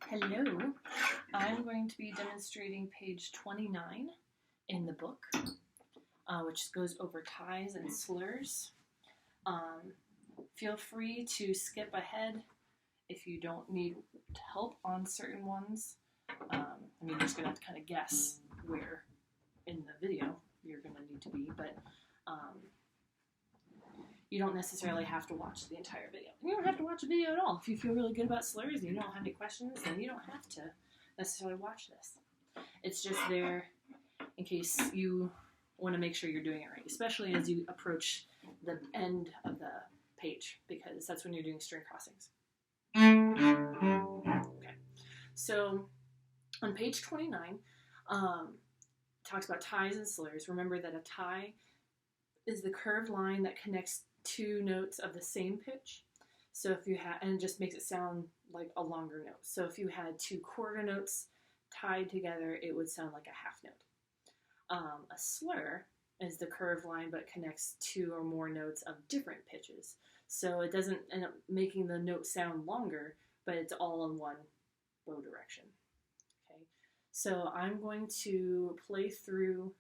Hello, I'm going to be demonstrating page 29 in the book, which goes over ties and slurs. Feel free to skip ahead if you don't need help on certain ones. You're just going to have to kind of guess where in the video you're going to need to be, but you don't necessarily have to watch the entire video. You don't have to watch a video at all. If you feel really good about slurs and you don't have any questions, then you don't have to necessarily watch this. It's just there in case you want to make sure you're doing it right, especially as you approach the end of the page, because that's when you're doing string crossings. Okay, so on page 29, talks about ties and slurs. Remember that a tie is the curved line that connects two notes of the same pitch. So if you had, and it just makes it sound like a longer note. So if you had two quarter notes tied together, it would sound like a half note. A slur is the curved line but connects two or more notes of different pitches. So it doesn't end up making the note sound longer, but it's all in one bow direction. Okay, so I'm going to play through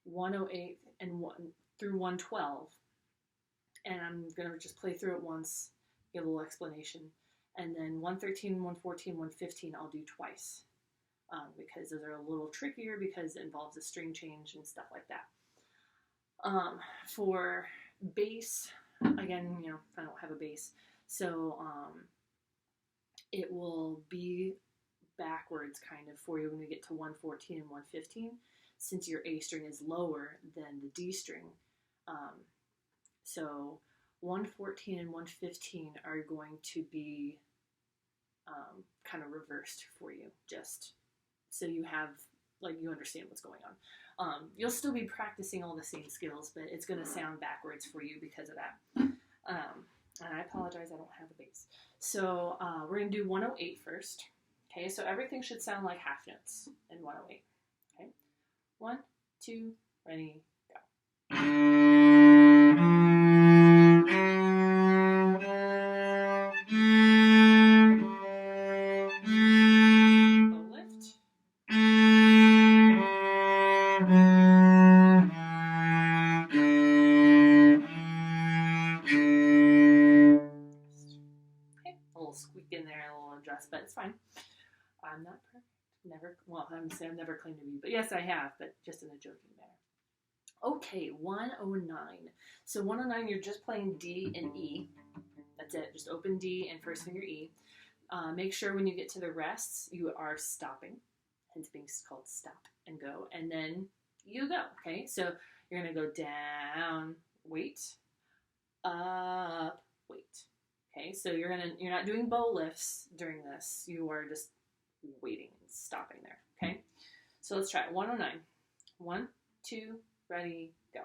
108 and 1 through 112, and I'm going to just play through it once, give a little explanation, and then 113, 114, 115 I'll do twice, because those are a little trickier because it involves a string change and stuff like that. For bass, again, I don't have a bass, so it will be backwards kind of for you when we get to 114 and 115, since your A string is lower than the D string. So 114 and 115 are going to be kind of reversed for you, just so you have, you understand what's going on. You'll still be practicing all the same skills, but it's going to sound backwards for you because of that. And I apologize, I don't have a bass. So we're going to do 108 first. Okay, so everything should sound like half notes in 108. Okay, 1, 2, ready, go. In there, a little adjust, but it's fine. I'm not perfect. Never, well, I've never claimed to be, but yes, I have, but just in a joking manner. Okay, 109. So 109, you're just playing D and E. That's it. Just open D and first finger E. Make sure when you get to the rests, you are stopping, hence being called stop and go, and then you go. Okay, so you're gonna go down, wait, up, wait. Okay, so you're not doing bow lifts during this. You are just waiting and stopping there. Okay, so let's try it. 109. 1, 2, ready, go.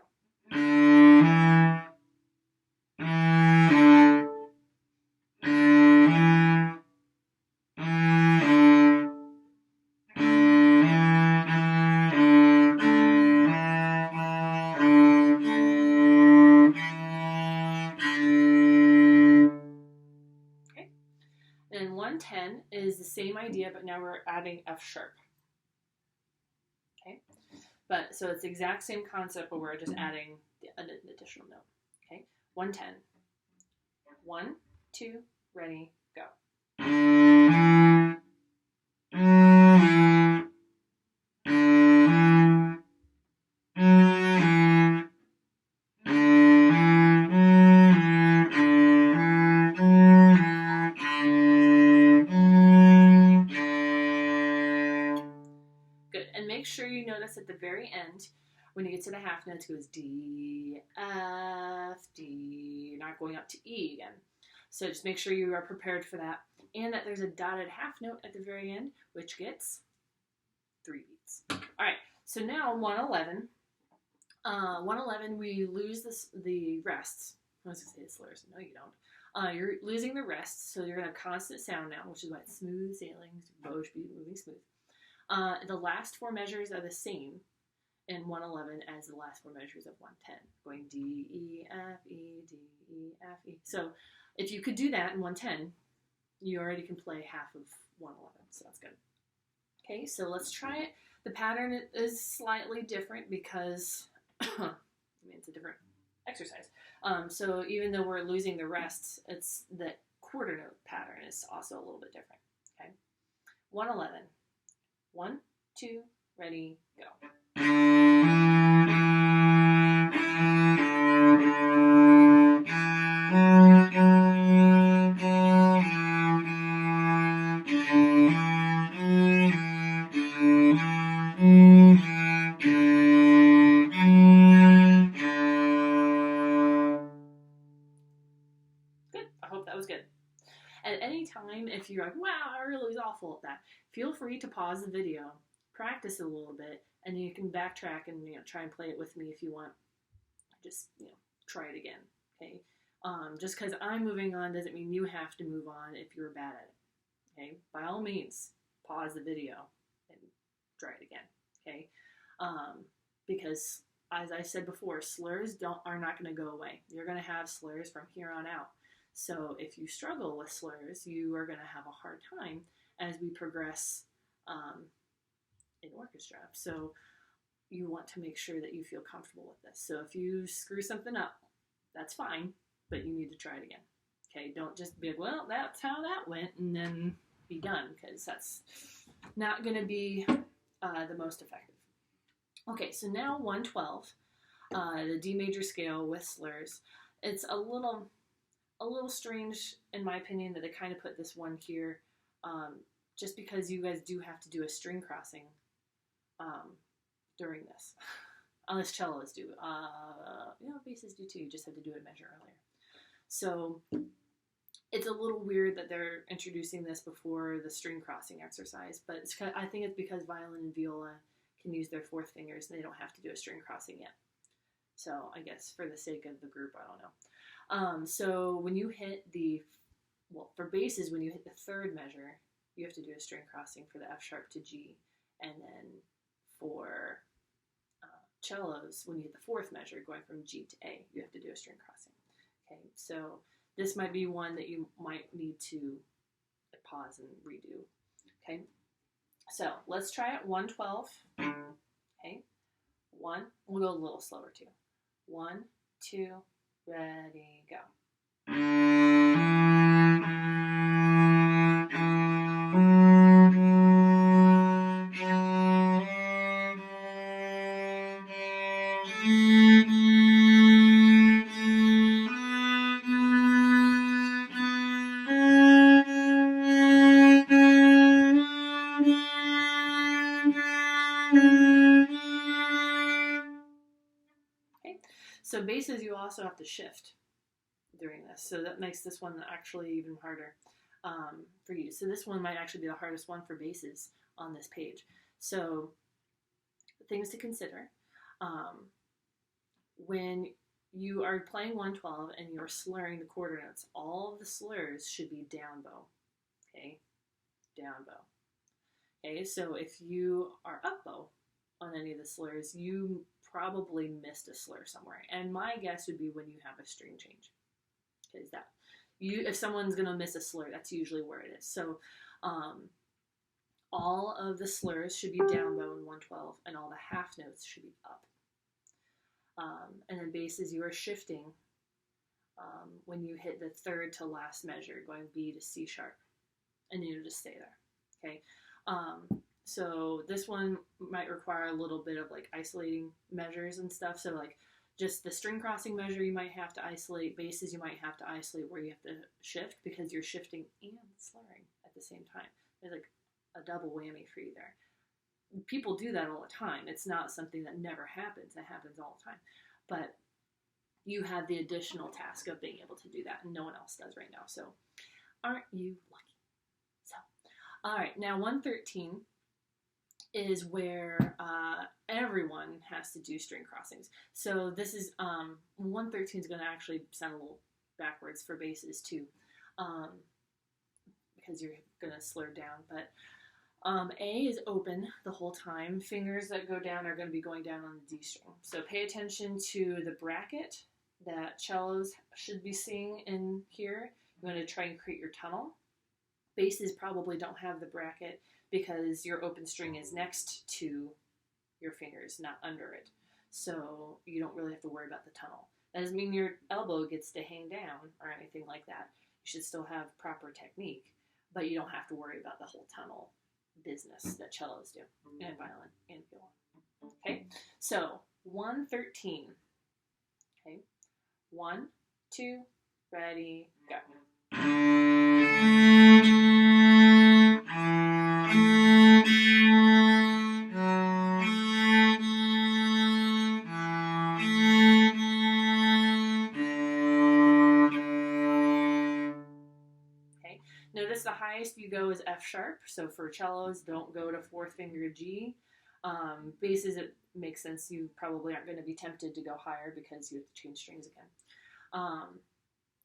And 110 is the same idea, but now we're adding F sharp. Okay, but so it's the exact same concept, but we're just adding an additional note. Okay, 110. 1, 2, ready, go. Make sure you notice at the very end, when you get to the half notes, it goes D, F, D. You're not going up to E again. So just make sure you are prepared for that. And that there's a dotted half note at the very end, which gets 3 beats. All right, so now 111. 111, we lose the rests. I was going to say the slurs. No, you don't. You're losing the rests, so you're going to have constant sound now, which is why it's smooth sailing. Bow should be moving smooth. The last 4 measures are the same in 111 as the last 4 measures of 110, going D, E, F, E, D, E, F, E. So if you could do that in 110, You already can play half of 111, so that's good. Okay, so let's try it. The pattern is slightly different because it's a different exercise. So even though we're losing the rests, it's the quarter note pattern is also a little bit different. Okay, 111. 1, 2, ready, go. Good. I hope that was good. At any time, if you're like, wow, I really was awful at that, feel free to pause the video, practice a little bit, and you can backtrack and try and play it with me if you want. Just try it again. Okay. Just because I'm moving on doesn't mean you have to move on if you're bad at it. Okay. By all means, pause the video and try it again. Okay. Because as I said before, slurs are not going to go away. You're going to have slurs from here on out. So if you struggle with slurs, you are going to have a hard time as we progress in orchestra. So you want to make sure that you feel comfortable with this. So if you screw something up, that's fine, but you need to try it again. Okay, don't just be like, well, that's how that went, and then be done, because that's not going to be the most effective. Okay, so now 112, the D major scale with slurs. It's a little strange, in my opinion, that they kind of put this one here, just because you guys do have to do a string crossing during this. Unless cellos do. Basses do too. You just have to do a measure earlier. So it's a little weird that they're introducing this before the string crossing exercise, but I think it's because violin and viola can use their fourth fingers and they don't have to do a string crossing yet. So I guess for the sake of the group, I don't know. So when you hit for basses, when you hit the third measure, you have to do a string crossing for the F sharp to G, and then for cellos, when you hit the fourth measure, going from G to A, you have to do a string crossing. Okay, so this might be one that you might need to pause and redo. Okay, so let's try it. 112. Okay, we'll go a little slower too. 1, 2, ready, go. So basses, you also have to shift during this. So that makes this one actually even harder for you. So this one might actually be the hardest one for basses on this page. So things to consider. When you are playing 112 and you're slurring the quarter notes, all of the slurs should be down bow. Okay? Down bow. Okay, so if you are up bow on any of the slurs, you probably missed a slur somewhere, and my guess would be when you have a string change. Because if someone's gonna miss a slur, that's usually where it is. So all of the slurs should be down bow in 112, and all the half notes should be up. And then basses, you are shifting when you hit the third to last measure, going B to C sharp, and you just stay there. Okay. So this one might require a little bit of like isolating measures and stuff. So like just the string crossing measure you might have to isolate. Basses you might have to isolate where you have to shift, because you're shifting and slurring at the same time. There's like a double whammy for you there. People do that all the time. It's not something that never happens. It happens all the time. But you have the additional task of being able to do that, and no one else does right now. So aren't you lucky? So, all right, now 113 is where everyone has to do string crossings. So this is, 113 is going to actually sound a little backwards for basses too, because you're going to slur down. But A is open the whole time. Fingers that go down are going to be going down on the D string. So pay attention to the bracket that cellos should be seeing in here. You're going to try and create your tunnel. Basses probably don't have the bracket because your open string is next to your fingers, not under it. So you don't really have to worry about the tunnel. That doesn't mean your elbow gets to hang down or anything like that. You should still have proper technique, but you don't have to worry about the whole tunnel business that cellos do, and violin and viola. Okay, so 113. Okay, 1, 2, ready, go. Notice the highest you go is F sharp. So for cellos, don't go to fourth finger G. Basses, it makes sense. You probably aren't going to be tempted to go higher because you have to change strings again.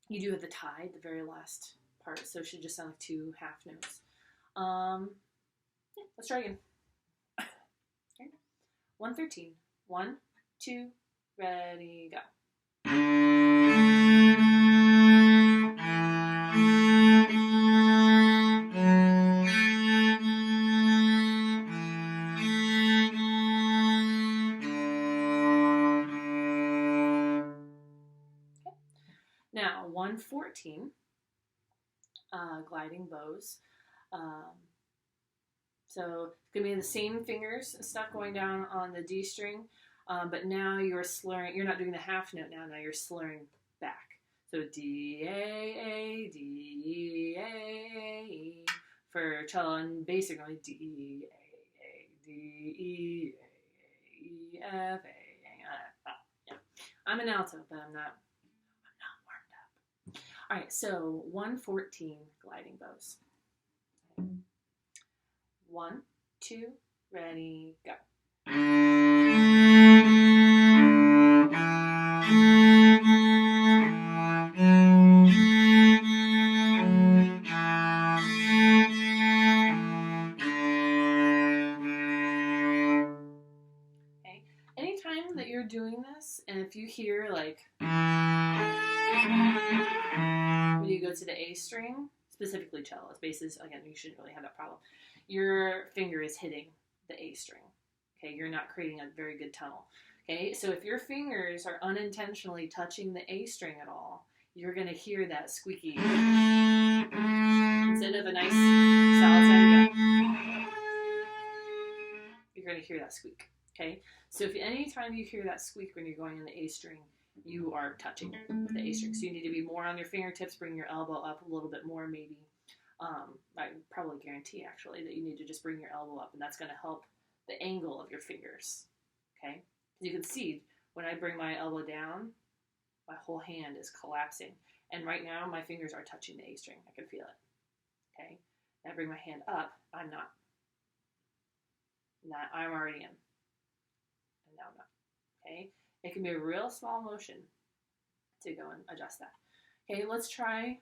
You do have the tie, the very last part, so it should just sound like 2 half notes. Yeah, let's try again. Okay. 113. 1, 2, ready, go. Now, 114, gliding bows. So it's going to be the same fingers and stuff going down on the D string, but now you're slurring. You're not doing the half note now. Now you're slurring back. So D, A, D, A, E. For cello and bass, you're going D, A, D, E, A, E, F, A. Yeah. I'm an alto, but I'm not warmed up. All right, so 114 gliding bows. 1, 2, ready, go. Okay. Anytime that you're doing this, and if you hear like when you go to the A string, specifically cellos, basses, again, you shouldn't really have that problem. Your finger is hitting the A string. Okay, you're not creating a very good tunnel. Okay, so if your fingers are unintentionally touching the A string at all, you're going to hear that squeaky instead of a nice solid sound. You're going to hear that squeak. Okay, so if anytime you hear that squeak when you're going in the A string, you are touching the A string. So you need to be more on your fingertips, bring your elbow up a little bit more maybe. I probably guarantee actually that you need to just bring your elbow up, and that's going to help the angle of your fingers. Okay, you can see when I bring my elbow down, my whole hand is collapsing, and right now my fingers are touching the A string. I can feel it. Okay, and I bring my hand up, I'm not. I'm already in, and now I'm not. Okay, it can be a real small motion to go and adjust that. Okay, let's try,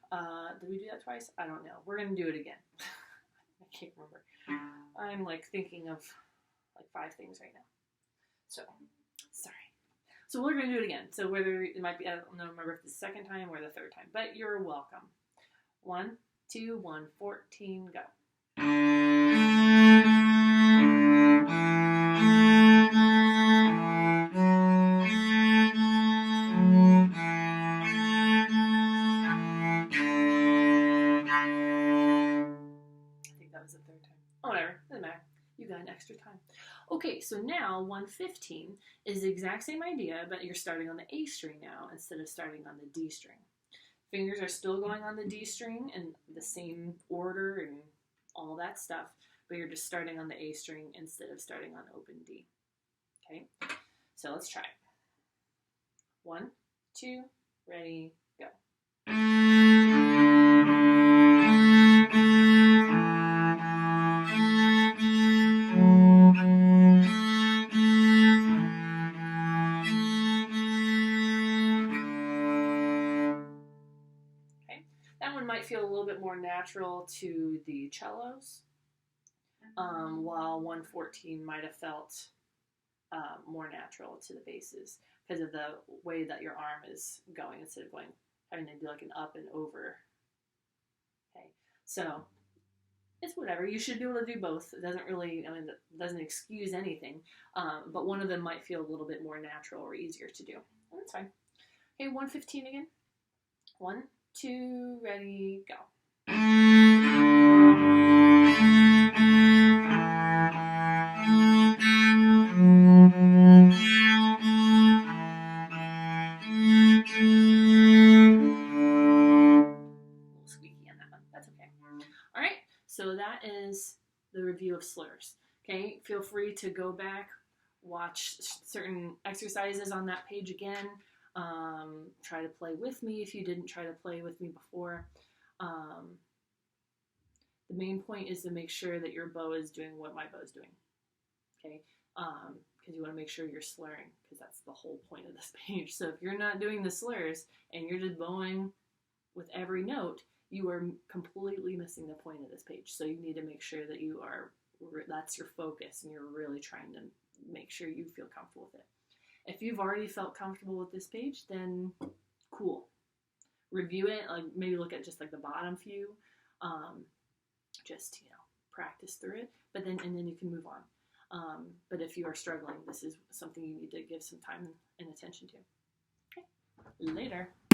did we do that twice? I don't know. We're going to do it again. I can't remember. I'm like thinking of like 5 things right now. So, sorry. So we're going to do it again. So whether it might be, I don't remember if it's the second time or the third time, but you're welcome. 1, 2, 1, 14, go. Extra time. Okay, so now 115 is the exact same idea, but you're starting on the A string now instead of starting on the D string. Fingers are still going on the D string in the same order and all that stuff, but you're just starting on the A string instead of starting on open D. Okay, so let's try it. 1, 2, ready, go. Feel a little bit more natural to the cellos, while 114 might have felt more natural to the basses because of the way that your arm is going instead of having to do like an up and over. Okay, so it's whatever. You should be able to do both. It doesn't really, I mean, it doesn't excuse anything, but one of them might feel a little bit more natural or easier to do. And that's fine. Okay, 115 again. 1, 2, ready, go. Squeaky on that one. That's okay. All right, so that is the review of slurs. Okay, feel free to go back, watch certain exercises on that page again. Try to play with me if you didn't try to play with me before. The main point is to make sure that your bow is doing what my bow is doing. Okay, because you want to make sure you're slurring, because that's the whole point of this page. So if you're not doing the slurs and you're just bowing with every note, you are completely missing the point of this page. So you need to make sure that you are, that's your focus, and you're really trying to make sure you feel comfortable with it. If you've already felt comfortable with this page, then cool. Review it, like maybe look at just like the bottom few, just, practice through it, but then you can move on. But if you are struggling, this is something you need to give some time and attention to. Okay, later.